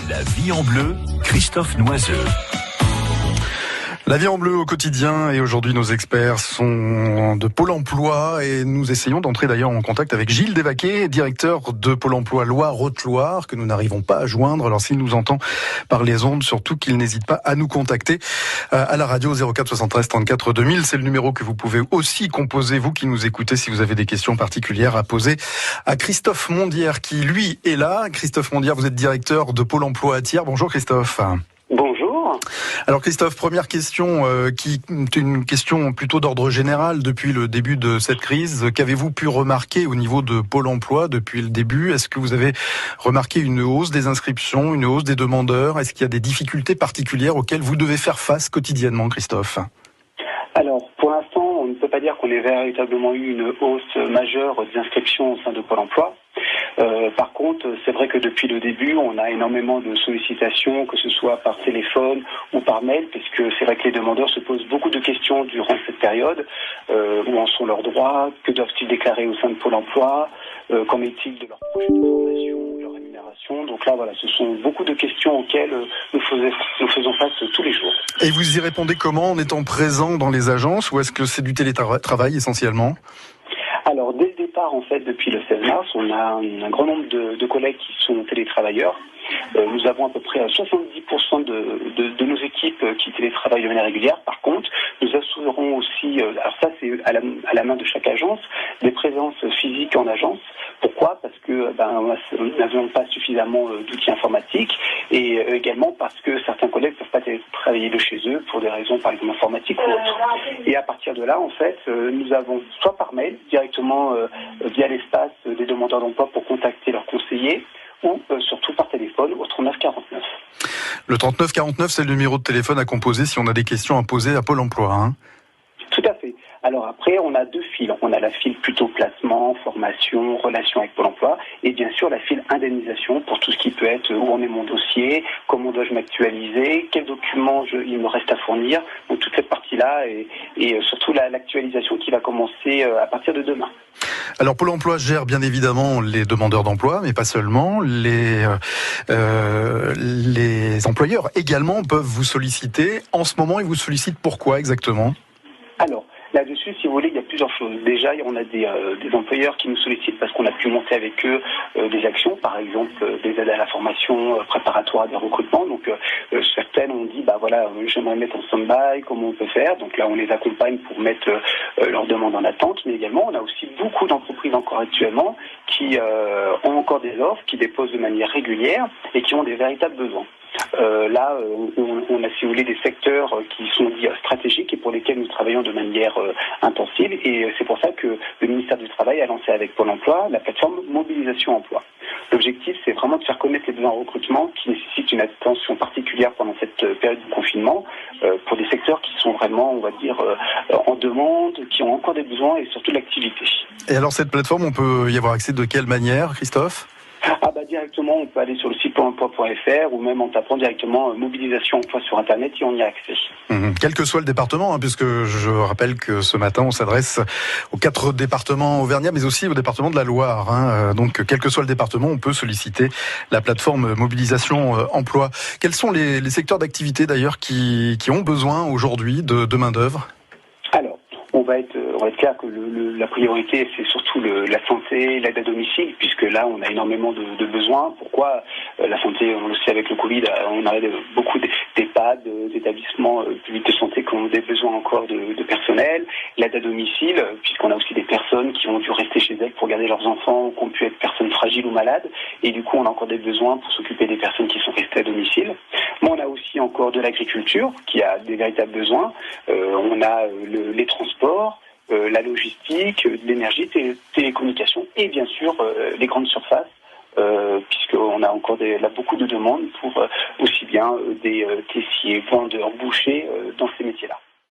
La vie en bleu, Christophe Noiseux. La vie en bleu au quotidien, et aujourd'hui nos experts sont de Pôle emploi et nous essayons d'entrer d'ailleurs en contact avec Gilles Desvaquet, directeur de Pôle emploi Loire-Haute-Loire, que nous n'arrivons pas à joindre. Alors s'il nous entend par les ondes, surtout qu'il n'hésite pas à nous contacter à la radio 04 73 34 2000. C'est le numéro que vous pouvez aussi composer, vous qui nous écoutez, si vous avez des questions particulières à poser à Christophe Mondière qui lui est là. Christophe Mondière, vous êtes directeur de Pôle emploi à Thiers. Bonjour Christophe. Bonjour. Alors Christophe, première question qui est une question plutôt d'ordre général depuis le début de cette crise. Qu'avez-vous pu remarquer au niveau de Pôle emploi depuis le début ? Est-ce que vous avez remarqué une hausse des inscriptions, une hausse des demandeurs ? Est-ce qu'il y a des difficultés particulières auxquelles vous devez faire face quotidiennement, Christophe ? Alors, pour l'instant, on ne peut pas dire qu'on ait véritablement eu une hausse majeure des inscriptions au sein de Pôle emploi. Par contre, c'est vrai que depuis le début, on a énormément de sollicitations, que ce soit par téléphone ou par mail, puisque c'est vrai que les demandeurs se posent beaucoup de questions durant cette période. Où en sont leurs droits? Que doivent-ils déclarer au sein de Pôle emploi? Qu'en est-il de leur projet de formation, de leur rémunération? Donc là, voilà, ce sont beaucoup de questions auxquelles nous faisons face tous les jours. Et vous y répondez comment? En étant présent dans les agences, ou est-ce que c'est du télétravail essentiellement? Alors, dès le départ, en fait, depuis le 16 mars, on a un grand nombre de collègues qui sont télétravailleurs. Nous avons à peu près 70% de nos équipes qui télétravaillent de manière régulière. Par contre, nous assurerons aussi, alors ça c'est à la main de chaque agence, des présences physiques en agence. Pourquoi ? Parce que nous n'avons pas suffisamment d'outils informatiques, et également parce que certains collègues ne peuvent pas travailler de chez eux pour des raisons par exemple informatiques ou autres. Et à partir de là, en fait, nous avons soit par mail, directement via l'espace des demandeurs d'emploi pour contacter leurs conseillers, ou surtout par téléphone au 3949. Le 3949, c'est le numéro de téléphone à composer si on a des questions à poser à Pôle emploi, hein ? Tout à fait. Alors après, on a deux files. On a la file plutôt placement, formation, relation avec Pôle emploi, et bien sûr la file indemnisation pour tout ce qui peut être où en est mon dossier, comment dois-je m'actualiser, quels documents il me reste à fournir. Donc toute cette partie-là et surtout l'actualisation qui va commencer à partir de demain. Alors Pôle emploi gère bien évidemment les demandeurs d'emploi, mais pas seulement. Les employeurs également peuvent vous solliciter. En ce moment, ils vous sollicitent pourquoi exactement ? Alors, là-dessus, si vous voulez, il y a plusieurs choses. Déjà, on a des employeurs qui nous sollicitent parce qu'on a pu monter avec eux des actions, par exemple des aides à la formation préparatoire des recrutements. Donc, certaines ont dit, j'aimerais mettre en stand-by, comment on peut faire. Donc là, on les accompagne pour mettre leurs demandes en attente. Mais également, on a aussi beaucoup d'entreprises encore actuellement qui ont encore des offres, qui déposent de manière régulière et qui ont des véritables besoins. Là, on a, si vous voulez, des secteurs qui sont dits stratégiques et pour lesquels nous travaillons de manière intensive. Et c'est pour ça que le ministère du Travail a lancé avec Pôle emploi la plateforme Mobilisation Emploi. L'objectif, c'est vraiment de faire connaître les besoins en recrutement qui nécessitent une attention particulière pendant cette période de confinement pour des secteurs qui sont vraiment, on va dire, en demande, qui ont encore des besoins et surtout de l'activité. Et alors cette plateforme, on peut y avoir accès de quelle manière, Christophe ? Directement, on peut aller sur le site pôle-emploi.fr ou même en tapant directement mobilisation emploi sur Internet et on y a accès. Quel que soit le département, puisque je rappelle que ce matin, on s'adresse aux 4 départements auvergnats, mais aussi au département de la Loire. Donc, quel que soit le département, on peut solliciter la plateforme mobilisation emploi. Quels sont les secteurs d'activité d'ailleurs qui ont besoin aujourd'hui de main-d'œuvre ? Alors, on va être clair que la priorité, c'est surtout la santé, l'aide à domicile, puisque là, on a énormément de besoins. Pourquoi la santé, on le sait avec le Covid, on a beaucoup d'EHPAD, d'établissements publics de santé qui ont des besoins encore de personnel. L'aide à domicile, puisqu'on a aussi des personnes qui ont dû rester chez elles pour garder leurs enfants, ou qui ont pu être personnes fragiles ou malades. Et du coup, on a encore des besoins pour s'occuper des personnes qui sont restées à domicile. Mais on a aussi encore de l'agriculture, qui a des véritables besoins. On a les transports, la logistique, l'énergie, télécommunications et bien sûr les grandes surfaces, puisqu'on a encore beaucoup de demandes pour aussi bien des caissiers, vendeurs, bouchers dans ces métiers-là.